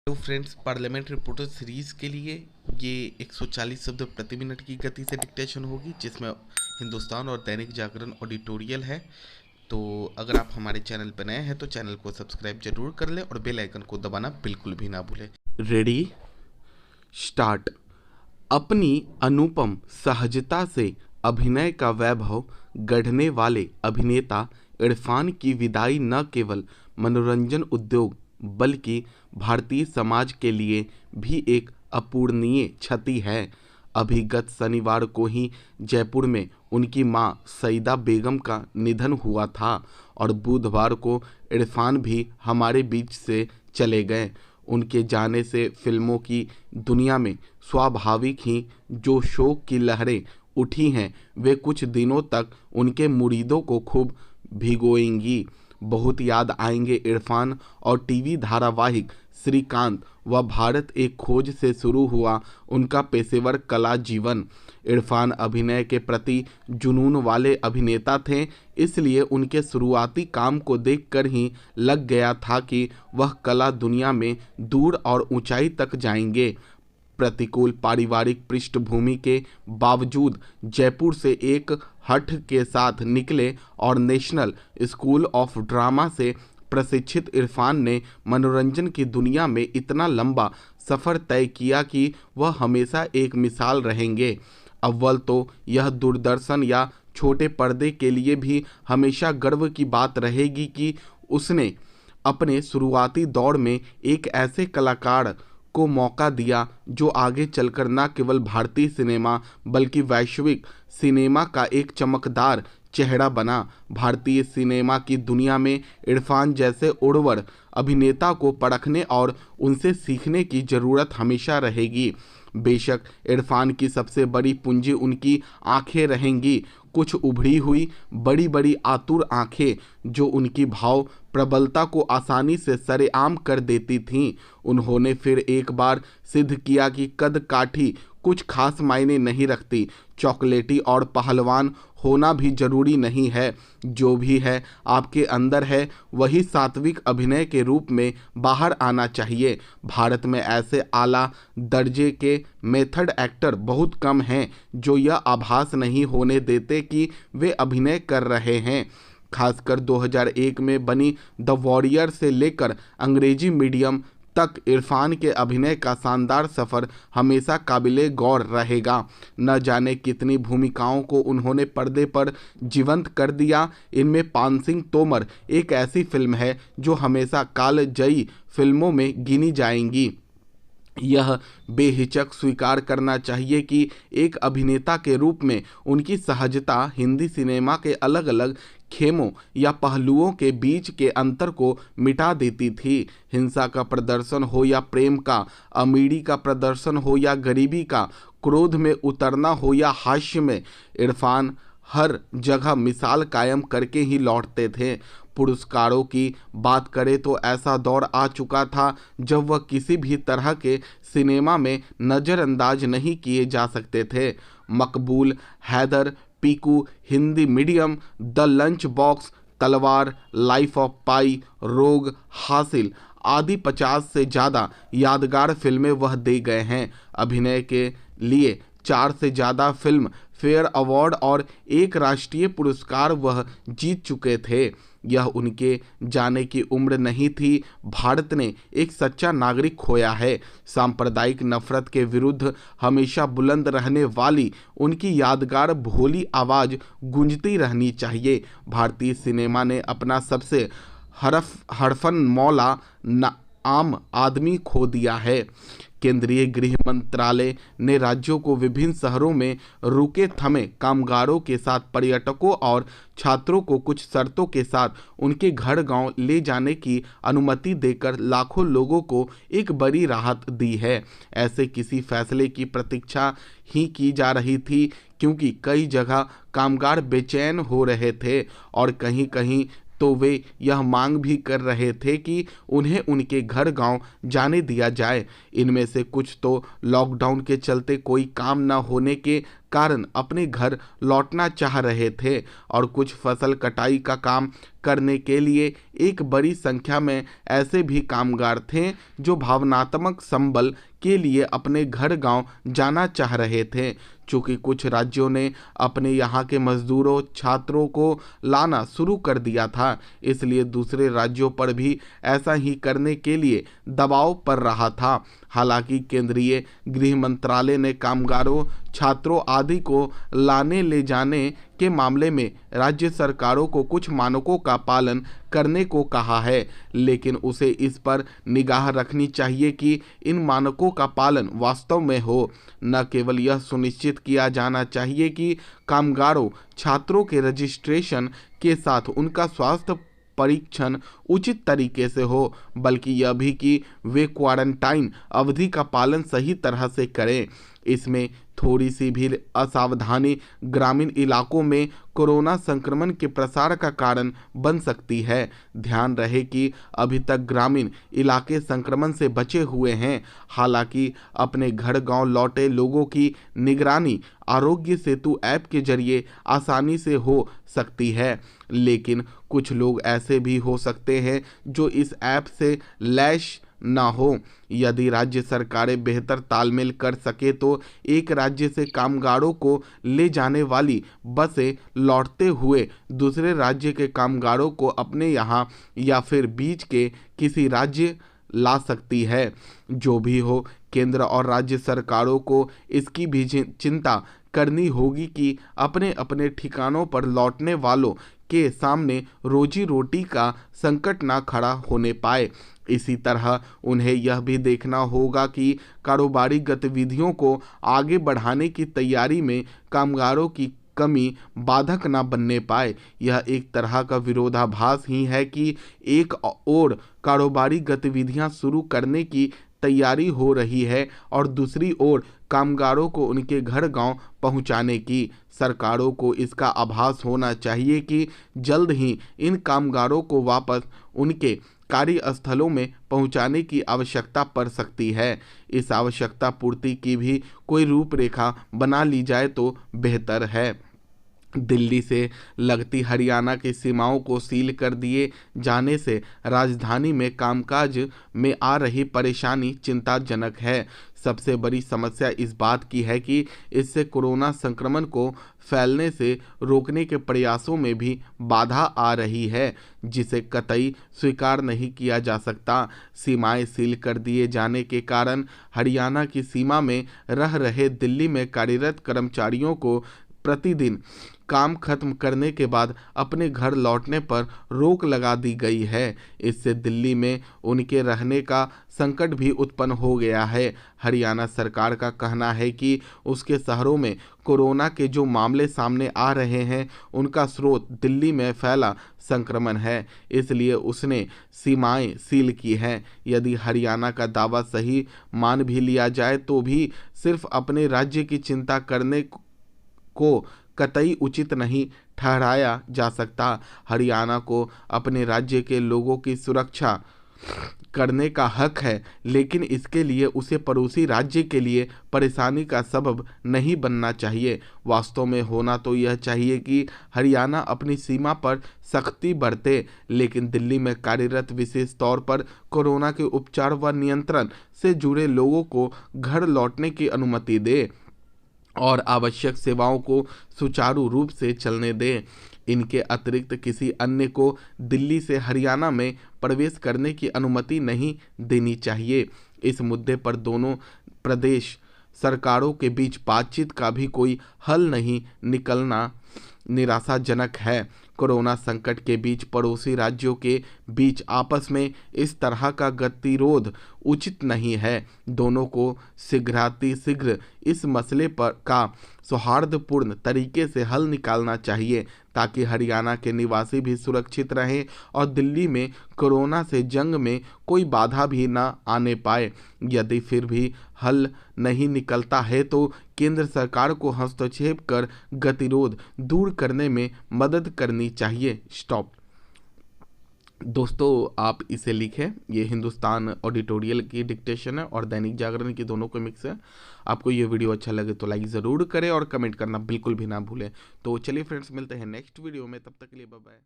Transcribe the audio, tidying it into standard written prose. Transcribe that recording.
Hello friends, parliament reporter series के लिए ये 140 शब्द प्रति मिनट की गति से डिक्टेशन होगी, जिसमें हिंदुस्तान और दैनिक जागरण एडिटोरियल है। तो अगर आप हमारे चैनल पर नए हैं तो चैनल को सब्सक्राइब जरूर कर लें और बेल आइकन को दबाना बिल्कुल भी ना भूलें। Ready, start. अपनी अनुपम सहजता से अभिनय का वैभव गढ़ने वाले अभिनेता इरफान की विदाई न केवल मनोरंजन उद्योग बल्कि भारतीय समाज के लिए भी एक अपूरणीय क्षति है। अभी गत शनिवार को ही जयपुर में उनकी मां सईदा बेगम का निधन हुआ था और बुधवार को इरफान भी हमारे बीच से चले गए। उनके जाने से फिल्मों की दुनिया में स्वाभाविक ही जो शोक की लहरें उठी हैं वे कुछ दिनों तक उनके मुरीदों को खूब भिगोएंगी। बहुत याद आएंगे इरफान और टीवी धारावाहिक श्रीकांत व भारत एक खोज से शुरू हुआ उनका पेशेवर कला जीवन। इरफान अभिनय के प्रति जुनून वाले अभिनेता थे, इसलिए उनके शुरुआती काम को देखकर ही लग गया था कि वह कला दुनिया में दूर और ऊंचाई तक जाएंगे। प्रतिकूल पारिवारिक पृष्ठभूमि के बावजूद जयपुर से एक हठ के साथ निकले और नेशनल स्कूल ऑफ ड्रामा से प्रशिक्षित इरफान ने मनोरंजन की दुनिया में इतना लंबा सफ़र तय किया कि वह हमेशा एक मिसाल रहेंगे। अव्वल तो यह दूरदर्शन या छोटे पर्दे के लिए भी हमेशा गर्व की बात रहेगी कि उसने अपने शुरुआती दौर में एक ऐसे कलाकार को मौका दिया जो आगे चलकर न केवल भारतीय सिनेमा बल्कि वैश्विक सिनेमा का एक चमकदार चेहरा बना। भारतीय सिनेमा की दुनिया में इरफान जैसे उर्वर अभिनेता को परखने और उनसे सीखने की ज़रूरत हमेशा रहेगी। बेशक इरफान की सबसे बड़ी पूंजी उनकी आंखें रहेंगी, कुछ उभरी हुई बड़ी बड़ी आतुर आंखें जो उनकी भाव प्रबलता को आसानी से सरेआम कर देती थीं। उन्होंने फिर एक बार सिद्ध किया कि कद काठी कुछ खास मायने नहीं रखती, चॉकलेटी और पहलवान होना भी जरूरी नहीं है। जो भी है आपके अंदर है वही सात्विक अभिनय के रूप में बाहर आना चाहिए। भारत में ऐसे आला दर्जे के मेथड एक्टर बहुत कम हैं जो यह आभास नहीं होने देते कि वे अभिनय कर रहे हैं। खासकर 2001 में बनी द वॉरियर से लेकर अंग्रेजी मीडियम तक इरफान के अभिनय का शानदार सफ़र हमेशा काबिले गौर रहेगा। न जाने कितनी भूमिकाओं को उन्होंने पर्दे पर जीवंत कर दिया। इनमें पान सिंह तोमर एक ऐसी फिल्म है जो हमेशा कालजयी फिल्मों में गिनी जाएंगी। यह बेहिचक स्वीकार करना चाहिए कि एक अभिनेता के रूप में उनकी सहजता हिंदी सिनेमा के अलग अलग खेमों या पहलुओं के बीच के अंतर को मिटा देती थी। हिंसा का प्रदर्शन हो या प्रेम का, अमीरी का प्रदर्शन हो या गरीबी का, क्रोध में उतरना हो या हास्य में, इरफान हर जगह मिसाल कायम करके ही लौटते थे। पुरस्कारों की बात करें तो ऐसा दौर आ चुका था जब वह किसी भी तरह के सिनेमा में नज़रअंदाज नहीं किए जा सकते थे। Maqbool, Haider, Piku, Hindi Medium, the Lunch Box, Talvar, Life of Pi, Rog, Haasil आदि 50 से ज़्यादा यादगार फिल्में वह दे गए हैं। अभिनय के लिए 4 से ज़्यादा फिल्म फेयर अवार्ड और एक राष्ट्रीय पुरस्कार वह जीत चुके थे। यह उनके जाने की उम्र नहीं थी। भारत ने एक सच्चा नागरिक खोया है। सांप्रदायिक नफरत के विरुद्ध हमेशा बुलंद रहने वाली उनकी यादगार भोली आवाज़ गूंजती रहनी चाहिए। भारतीय सिनेमा ने अपना सबसे हरफन मौला आम आदमी खो दिया है। केंद्रीय गृह मंत्रालय ने राज्यों को विभिन्न शहरों में रुके थमे कामगारों के साथ पर्यटकों और छात्रों को कुछ शर्तों के साथ उनके घर गांव ले जाने की अनुमति देकर लाखों लोगों को एक बड़ी राहत दी है। ऐसे किसी फैसले की प्रतीक्षा ही की जा रही थी क्योंकि कई जगह कामगार बेचैन हो रहे थे और कहीं कहीं तो वे यह मांग भी कर रहे थे कि उन्हें उनके घर गांव जाने दिया जाए। इनमें से कुछ तो लॉकडाउन के चलते कोई काम न होने के कारण अपने घर लौटना चाह रहे थे और कुछ फसल कटाई का काम करने के लिए एक बड़ी संख्या में ऐसे भी कामगार थे जो भावनात्मक संबल के लिए अपने घर गांव जाना चाह रहे थे। चूंकि कुछ राज्यों ने अपने यहाँ के मजदूरों छात्रों को लाना शुरू कर दिया था, इसलिए दूसरे राज्यों पर भी ऐसा ही करने के लिए दबाव पड़ रहा था। हालांकि केंद्रीय गृह मंत्रालय ने कामगारों छात्रों आदि को लाने ले जाने के मामले में राज्य सरकारों को कुछ मानकों का पालन करने को कहा है, लेकिन उसे इस पर निगाह रखनी चाहिए कि इन मानकों का पालन वास्तव में हो। न केवल यह सुनिश्चित किया जाना चाहिए कि कामगारों छात्रों के रजिस्ट्रेशन के साथ उनका स्वास्थ्य परीक्षण उचित तरीके से हो, बल्कि यह भी कि वे क्वारंटाइन अवधि का पालन सही तरह से करें। इसमें थोड़ी सी भी असावधानी ग्रामीण इलाकों में कोरोना संक्रमण के प्रसार का कारण बन सकती है। ध्यान रहे कि अभी तक ग्रामीण इलाके संक्रमण से बचे हुए हैं। हालांकि अपने घर गांव लौटे लोगों की निगरानी आरोग्य सेतु ऐप के जरिए आसानी से हो सकती है, लेकिन कुछ लोग ऐसे भी हो सकते हैं जो इस ऐप से लैस ना हो। यदि राज्य सरकारें बेहतर तालमेल कर सके तो एक राज्य से कामगारों को ले जाने वाली बसें लौटते हुए दूसरे राज्य के कामगारों को अपने यहाँ या फिर बीच के किसी राज्य ला सकती है। जो भी हो, केंद्र और राज्य सरकारों को इसकी भी चिंता करनी होगी कि अपने अपने ठिकानों पर लौटने वालों के सामने रोजी रोटी का संकट ना खड़ा होने पाए। इसी तरह उन्हें यह भी देखना होगा कि कारोबारी गतिविधियों को आगे बढ़ाने की तैयारी में कामगारों की कमी बाधक ना बनने पाए। यह एक तरह का विरोधाभास ही है कि एक ओर कारोबारी गतिविधियां शुरू करने की तैयारी हो रही है और दूसरी ओर कामगारों को उनके घर गांव पहुंचाने की। सरकारों को इसका आभास होना चाहिए कि जल्द ही इन कामगारों को वापस उनके कार्यस्थलों में पहुंचाने की आवश्यकता पड़ सकती है। इस आवश्यकता पूर्ति की भी कोई रूपरेखा बना ली जाए तो बेहतर है। दिल्ली से लगती हरियाणा की सीमाओं को सील कर दिए जाने से राजधानी में कामकाज में आ रही परेशानी चिंताजनक है। सबसे बड़ी समस्या इस बात की है कि इससे कोरोना संक्रमण को फैलने से रोकने के प्रयासों में भी बाधा आ रही है, जिसे कतई स्वीकार नहीं किया जा सकता। सीमाएं सील कर दिए जाने के कारण हरियाणा की सीमा में रह रहे दिल्ली में कार्यरत कर्मचारियों को प्रतिदिन काम खत्म करने के बाद अपने घर लौटने पर रोक लगा दी गई है। इससे दिल्ली में उनके रहने का संकट भी उत्पन्न हो गया है। हरियाणा सरकार का कहना है कि उसके शहरों में कोरोना के जो मामले सामने आ रहे हैं उनका स्रोत दिल्ली में फैला संक्रमण है, इसलिए उसने सीमाएं सील की हैं। यदि हरियाणा का दावा सही मान भी लिया जाए तो भी सिर्फ अपने राज्य की चिंता करने को कतई उचित नहीं ठहराया जा सकता। हरियाणा को अपने राज्य के लोगों की सुरक्षा करने का हक है, लेकिन इसके लिए उसे पड़ोसी राज्य के लिए परेशानी का सबब नहीं बनना चाहिए। वास्तव में होना तो यह चाहिए कि हरियाणा अपनी सीमा पर सख्ती बरते, लेकिन दिल्ली में कार्यरत विशेष तौर पर कोरोना के उपचार व नियंत्रण से जुड़े लोगों को घर लौटने की अनुमति दे और आवश्यक सेवाओं को सुचारू रूप से चलने दें। इनके अतिरिक्त किसी अन्य को दिल्ली से हरियाणा में प्रवेश करने की अनुमति नहीं देनी चाहिए। इस मुद्दे पर दोनों प्रदेश सरकारों के बीच बातचीत का भी कोई हल नहीं निकलना निराशाजनक है। कोरोना संकट के बीच पड़ोसी राज्यों के बीच आपस में इस तरह का गतिरोध उचित नहीं है। दोनों को शीघ्र इस मसले पर का सौहार्दपूर्ण तरीके से हल निकालना चाहिए, ताकि हरियाणा के निवासी भी सुरक्षित रहें और दिल्ली में कोरोना से जंग में कोई बाधा भी न आने पाए। यदि फिर भी हल नहीं निकलता है तो केंद्र सरकार को हस्तक्षेप कर गतिरोध दूर करने में मदद करनी चाहिए। स्टॉप। दोस्तों आप इसे लिखें, ये हिंदुस्तान ऑडिटोरियल की डिक्टेशन है और दैनिक जागरण की, दोनों को मिक्स है। आपको ये वीडियो अच्छा लगे तो लाइक ज़रूर करें और कमेंट करना बिल्कुल भी ना भूलें। तो चलिए फ्रेंड्स, मिलते हैं नेक्स्ट वीडियो में, तब तक के लिए बाय बाय।